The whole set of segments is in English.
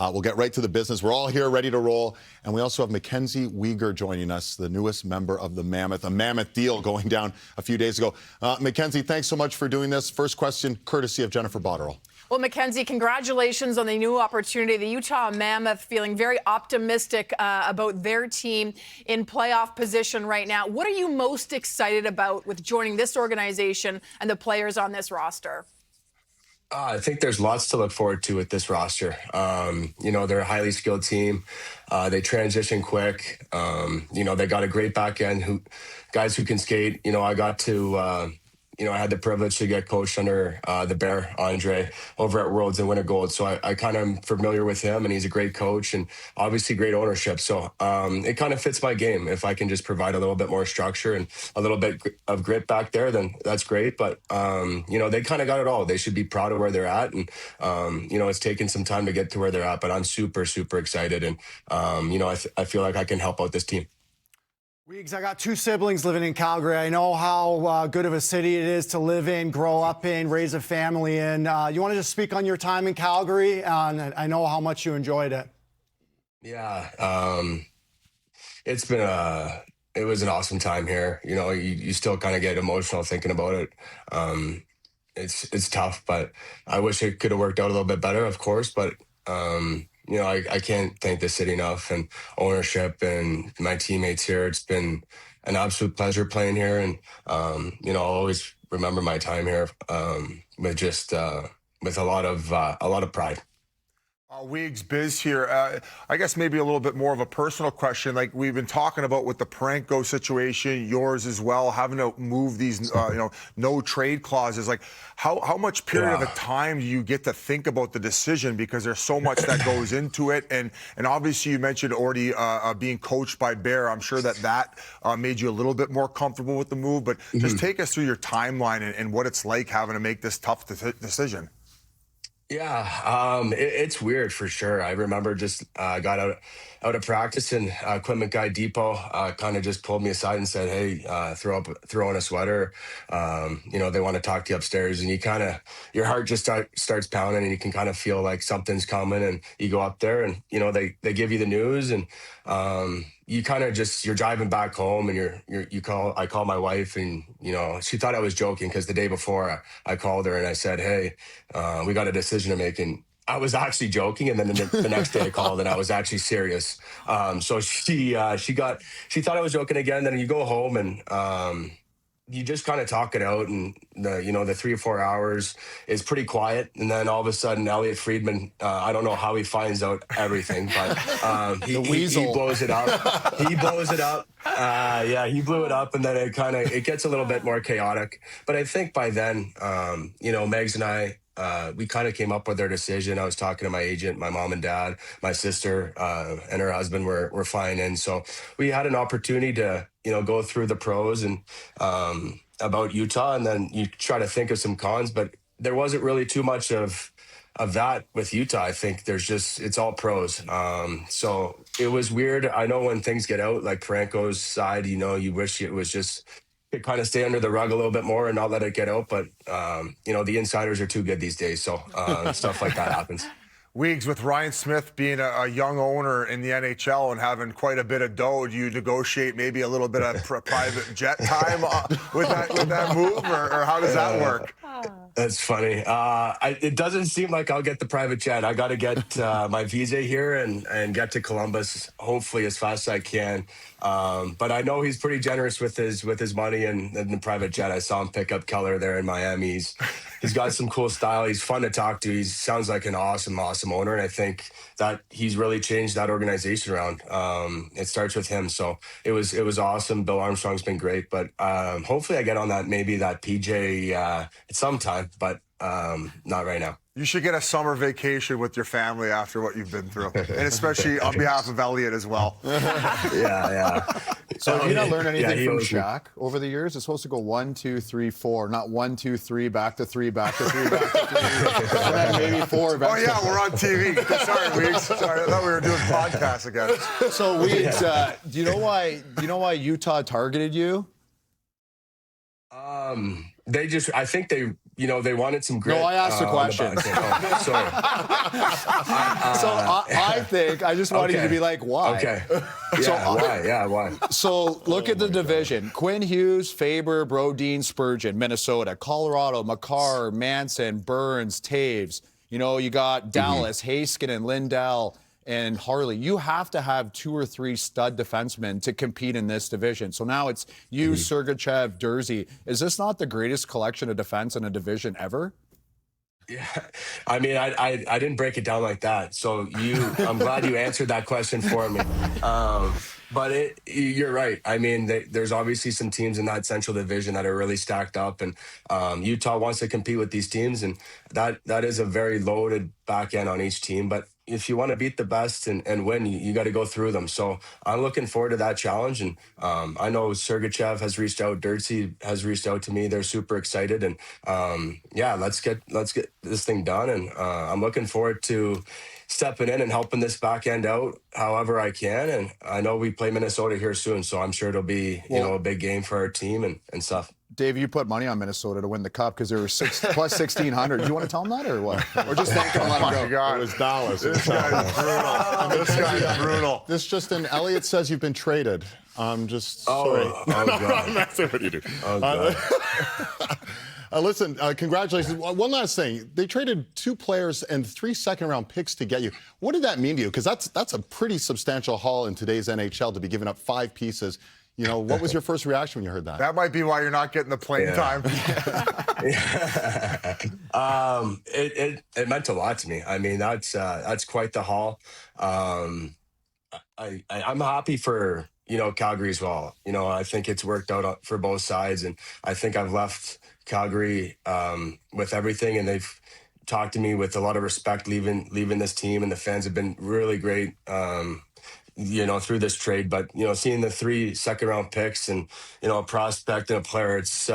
We'll get right to the business. We're all here ready to roll. And we also have MacKenzie Weegar joining us, the newest member of the Mammoth, a Mammoth deal going down a few days ago. MacKenzie, thanks so much for doing this. First question, courtesy of Jennifer Botterill. Well, MacKenzie, congratulations on the new opportunity. The Utah Mammoth feeling very optimistic about their team in playoff position right now. What are you most excited about with joining this organization and the players on this roster? I think there's lots to look forward to with this roster. They're a highly skilled team. They transition quick. They got a great back end, guys who can skate. I got to, I had the privilege to get coached under the Bear, Andre, over at Worlds and win a gold. So I kind of am familiar with him, and he's a great coach and obviously great ownership. So it kind of fits my game. If I can just provide a little bit more structure and a little bit of grit back there, then that's great. But, they kind of got it all. They should be proud of where they're at. And, it's taken some time to get to where they're at, but I'm super, super excited. And, I feel like I can help out this team. Weegs, I got two siblings living in Calgary. I know how good of a city it is to live in, grow up in, raise a family in. You want to just speak on your time in Calgary? I know how much you enjoyed it. Yeah, it was an awesome time here. You still kind of get emotional thinking about it. It's tough, but I wish it could have worked out a little bit better, of course. But I can't thank the city enough and ownership and my teammates here. It's been an absolute pleasure playing here. And, I'll always remember my time here with a lot of pride. Weegs, Biz here. I guess maybe a little bit more of a personal question. Like we've been talking about with the Parenko situation, yours as well, having to move these, no trade clauses. Like how much period of a time do you get to think about the decision? Because there's so much that goes into it. And obviously you mentioned already being coached by Bear. I'm sure that made you a little bit more comfortable with the move. But just take us through your timeline and what it's like having to make this tough decision. Yeah, it's weird for sure. I remember just got out of practice and equipment guy Depot kind of just pulled me aside and said, "Hey, throw on a sweater. They want to talk to you upstairs." And your heart just starts pounding, and you can kind of feel like something's coming. And you go up there, and they give you the news, and you kind of you're driving back home, and I call my wife, and she thought I was joking because the day before I called her and I said, "Hey, we got a decision to make," and I was actually joking, and then the next day I called and I was actually serious. So she thought I was joking again. Then you go home and you just kind of talk it out, and the 3 or 4 hours is pretty quiet. And then all of a sudden, Elliot Friedman, I don't know how he finds out everything, but he blows it up. He blows it up. He blew it up, and then it gets a little bit more chaotic. But I think by then, Megs and I, we kind of came up with our decision. I was talking to my agent, my mom and dad, my sister, and her husband were flying in. So we had an opportunity to, go through the pros and about Utah, and then you try to think of some cons, but there wasn't really too much of that with Utah. I think it's all pros. So it was weird. I know when things get out, like Parenko's side, you wish it was just could kind of stay under the rug a little bit more and not let it get out. But, the insiders are too good these days. So stuff like that happens. Weegs, with Ryan Smith being a young owner in the NHL and having quite a bit of dough, do you negotiate maybe a little bit of private jet time with that move, or how does that work? That's funny. It doesn't seem like I'll get the private jet. I got to get my visa here and get to Columbus hopefully as fast as I can. But I know he's pretty generous with his money and the private jet. I saw him pick up Keller there in Miami. He's got some cool style. He's fun to talk to. He sounds like an awesome owner, and I think that he's really changed that organization around. It starts with him, so it was awesome. Bill Armstrong's been great, but hopefully I get on that PJ at some time, but not right now. You should get a summer vacation with your family after what you've been through, and especially on behalf of Elliot as well. Yeah. So have you not learned anything from Shaq over the years? It's supposed to go 1, 2, 3, 4, not 1, 2, 3, back to 3, back to 3, back to 3, and then maybe 4. Back to we're on TV. Sorry, Weegs. Sorry, I thought we were doing podcasts again. So Weegs, do you know why Utah targeted you? I think they you know, they wanted some grit. No, I asked a on the question. back end. Sorry. I think I just wanted you to be like, why? Okay. Yeah, why? Yeah, why? So look at the division. Quinn Hughes, Faber, Brodin, Spurgeon, Minnesota, Colorado, McCarr, Manson, Burns, Taves. You know, you got Dallas, Heiskanen, Lindell, and Harley. You have to have 2 or 3 stud defensemen to compete in this division. So now it's you, Sergachev, Durzi. Is this not the greatest collection of defense in a division ever? Yeah, I mean, I didn't break it down like that. So I'm glad you answered that question for me. But you're right. I mean, there's obviously some teams in that Central Division that are really stacked up, and Utah wants to compete with these teams, and that is a very loaded back end on each team. But if you want to beat the best and win, you got to go through them. So I'm looking forward to that challenge. And I know Sergachev has reached out, Durzi has reached out to me. They're super excited, and yeah, let's get this thing done. And I'm looking forward to stepping in and helping this back end out however I can. And I know we play Minnesota here soon, so I'm sure it'll be a big game for our team and stuff. Dave, you put money on Minnesota to win the cup because they were plus 1,600. Do you want to tell them that or what? Or just thank them and let them go? It was Dallas. This guy's brutal. This guy's brutal. This just in. Elliot says you've been traded. I'm just sorry. Oh, God. I'm messing with you, dude. Oh, God. Listen, congratulations. One last thing. They traded 2 players and 3 second-round picks to get you. What did that mean to you? Because that's a pretty substantial haul in today's NHL to be giving up 5 pieces. You know, what was your first reaction when you heard that? That might be why you're not getting the playing time. It meant a lot to me. I mean, that's quite the haul. I'm happy for, you know, Calgary as well. You know, I think it's worked out for both sides, and I think I've left Calgary with everything, and they've talked to me with a lot of respect leaving this team, and the fans have been really great. You know, through this trade, but you know, seeing the 3 second-round picks and you know, a prospect and a player, it's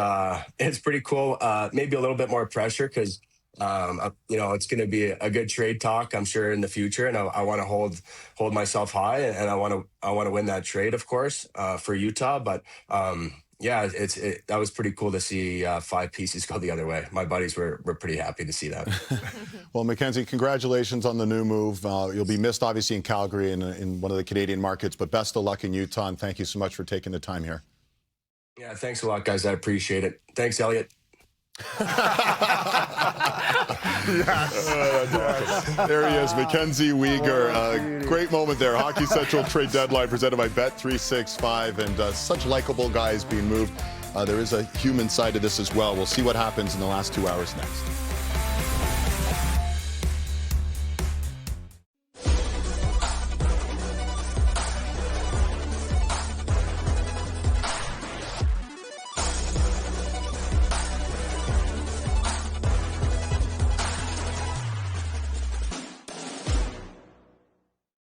pretty cool. Maybe a little bit more pressure because you know, it's going to be a good trade talk, I'm sure, in the future, and I want to hold myself high, and I want to win that trade, of course, for Utah. But yeah, that was pretty cool to see 5 pieces go the other way. My buddies were pretty happy to see that. Well, MacKenzie, congratulations on the new move. You'll be missed, obviously, in Calgary and in one of the Canadian markets, but best of luck in Utah, and thank you so much for taking the time here. Yeah, thanks a lot, guys. I appreciate it. Thanks, Elliot. There he is, MacKenzie Weegar. Great moment there. Hockey Central Trade Deadline presented by Bet365, and such likable guys being moved. There is a human side to this as well. We'll see what happens in the last 2 hours next.